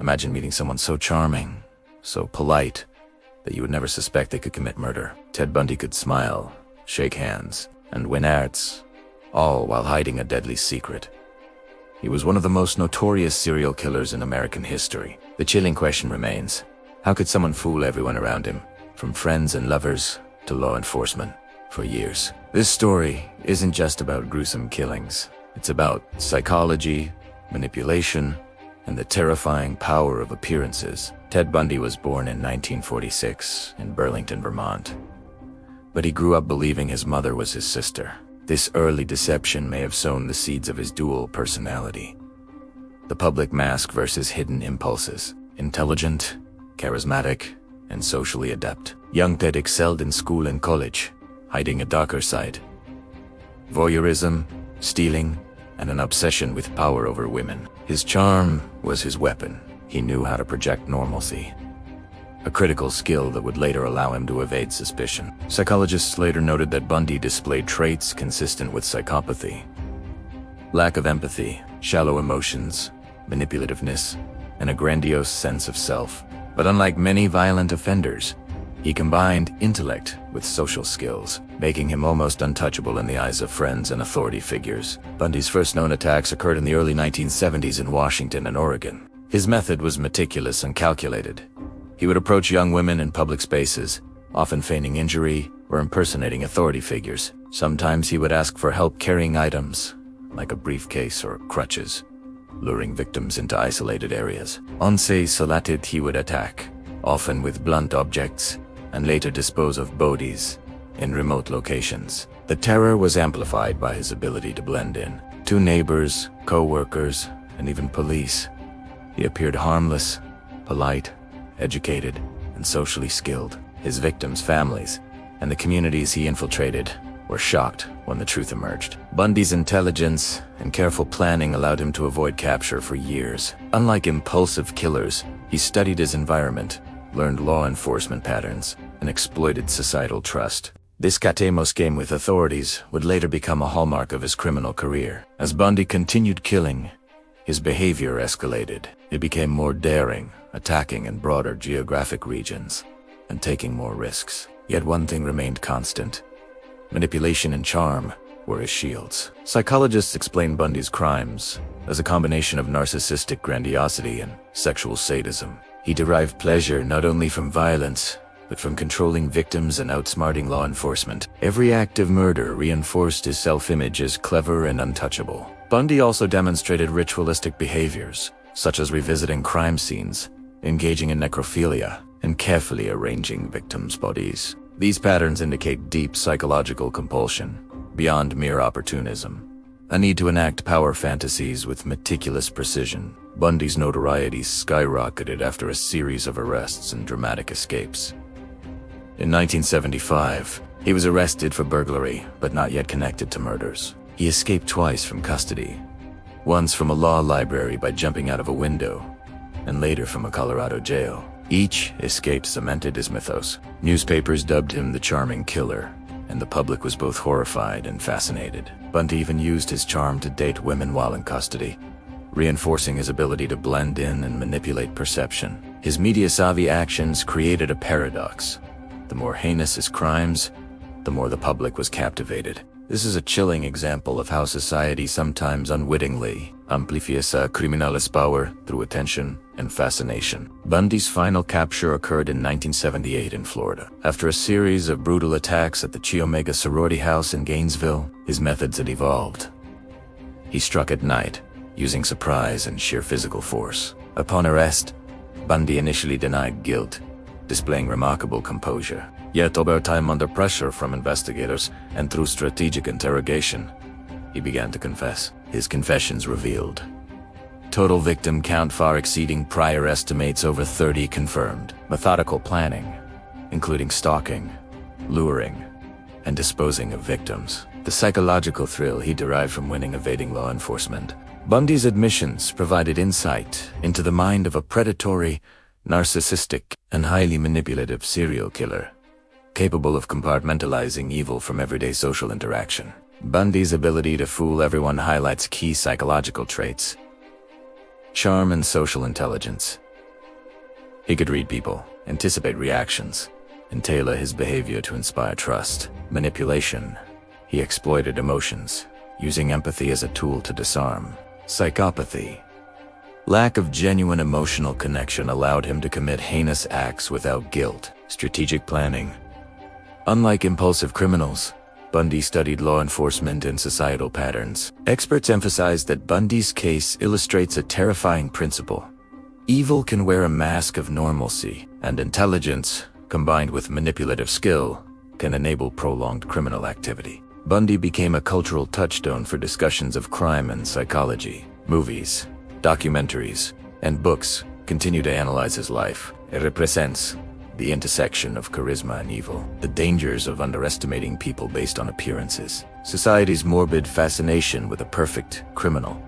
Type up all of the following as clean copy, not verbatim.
Imagine meeting someone so charming, so polite, that you would never suspect they could commit murder. Ted Bundy could smile, shake hands, and win hearts, all while hiding a deadly secret. He was one of the most notorious serial killers in American history. The chilling question remains, how could someone fool everyone around him, from friends and lovers to law enforcement, for years? This story isn't just about gruesome killings. It's about psychology, manipulation, and the terrifying power of appearances. Ted Bundy was born in 1946 in Burlington, Vermont. But he grew up believing his mother was his sister. This early deception may have sown the seeds of his dual personality. The public mask versus hidden impulses. Intelligent, charismatic, and socially adept. Young Ted excelled in school and college, hiding a darker side. Voyeurism, stealing, and an obsession with power over women. His charm was his weapon. He knew how to project normalcy, a critical skill that would later allow him to evade suspicion. Psychologists later noted that Bundy displayed traits consistent with psychopathy: lack of empathy, shallow emotions, manipulativeness, and a grandiose sense of self. But unlike many violent offenders, he combined intellect with social skills, making him almost untouchable in the eyes of friends and authority figures. Bundy's first known attacks occurred in the early 1970s in Washington and Oregon. His method was meticulous and calculated. He would approach young women in public spaces, often feigning injury or impersonating authority figures. Sometimes he would ask for help carrying items, like a briefcase or crutches, luring victims into isolated areas. Once isolated, he would attack, often with blunt objects, and later dispose of bodies in remote locations. The terror was amplified by his ability to blend in. To neighbors, co-workers, and even police, he appeared harmless, polite, educated, and socially skilled. His victims' families and the communities he infiltrated were shocked when the truth emerged. Bundy's intelligence and careful planning allowed him to avoid capture for years. Unlike impulsive killers, he studied his environment, learned law enforcement patterns, and exploited societal trust. This Catemos game with authorities would later become a hallmark of his criminal career. As Bundy continued killing, his behavior escalated. He became more daring, attacking in broader geographic regions, and taking more risks. Yet one thing remained constant: manipulation and charm were his shields. Psychologists explain Bundy's crimes as a combination of narcissistic grandiosity and sexual sadism. He derived pleasure not only from violence, but from controlling victims and outsmarting law enforcement. Every act of murder reinforced his self-image as clever and untouchable. Bundy also demonstrated ritualistic behaviors, such as revisiting crime scenes, engaging in necrophilia, and carefully arranging victims' bodies. These patterns indicate deep psychological compulsion, beyond mere opportunism. A need to enact power fantasies with meticulous precision. Bundy's notoriety skyrocketed after a series of arrests and dramatic escapes. In 1975, he was arrested for burglary, but not yet connected to murders. He escaped twice from custody, once from a law library by jumping out of a window, and later from a Colorado jail. Each escape cemented his mythos. Newspapers dubbed him the charming killer, and the public was both horrified and fascinated. Bundy even used his charm to date women while in custody, reinforcing his ability to blend in and manipulate perception. His media-savvy actions created a paradox. The more heinous his crimes, the more the public was captivated. This is a chilling example of how society sometimes unwittingly amplifies a criminal's power through attention and fascination. Bundy's final capture occurred in 1978 in Florida. After a series of brutal attacks at the Chi Omega sorority house in Gainesville, his methods had evolved. He struck at night, using surprise and sheer physical force. Upon arrest, Bundy initially denied guilt, displaying remarkable composure. Yet over time, under pressure from investigators and through strategic interrogation, he began to confess. His confessions revealed total victim count far exceeding prior estimates, over 30 confirmed. Methodical planning, including stalking, luring, and disposing of victims. The psychological thrill he derived from winning evading law enforcement. Bundy's admissions provided insight into the mind of a predatory, narcissistic, and highly manipulative serial killer, capable of compartmentalizing evil from everyday social interaction. Bundy's ability to fool everyone highlights key psychological traits: charm and social intelligence. He could read people, anticipate reactions, and tailor his behavior to inspire trust. Manipulation. He exploited emotions, using empathy as a tool to disarm. Psychopathy. Lack of genuine emotional connection allowed him to commit heinous acts without guilt. Strategic planning. Unlike impulsive criminals, Bundy studied law enforcement and societal patterns. Experts emphasize that Bundy's case illustrates a terrifying principle. Evil can wear a mask of normalcy, and intelligence, combined with manipulative skill, can enable prolonged criminal activity. Bundy became a cultural touchstone for discussions of crime and psychology. Movies, documentaries, and books continue to analyze his life. It represents the intersection of charisma and evil, the dangers of underestimating people based on appearances, society's morbid fascination with a perfect criminal.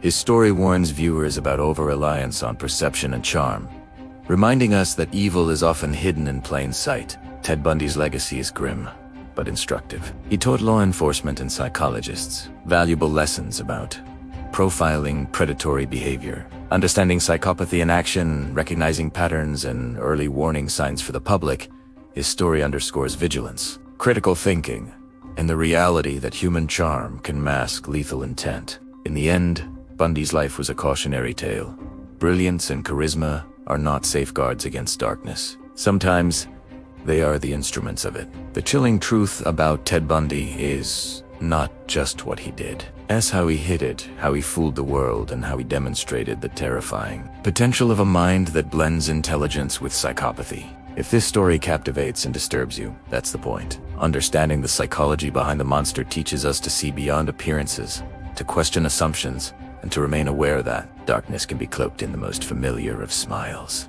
His story warns viewers about over-reliance on perception and charm, reminding us that evil is often hidden in plain sight. Ted Bundy's legacy is grim, but instructive. He taught law enforcement and psychologists valuable lessons about profiling predatory behavior, understanding psychopathy in action, recognizing patterns and early warning signs for the public. His story underscores vigilance, critical thinking, and the reality that human charm can mask lethal intent. In the end, Bundy's life was a cautionary tale. Brilliance and charisma are not safeguards against darkness. Sometimes, they are the instruments of it. The chilling truth about Ted Bundy is not just what he did. As how he hid it, how he fooled the world, and how he demonstrated the terrifying potential of a mind that blends intelligence with psychopathy. If this story captivates and disturbs you, that's the point. Understanding the psychology behind the monster teaches us to see beyond appearances, to question assumptions, and to remain aware that darkness can be cloaked in the most familiar of smiles.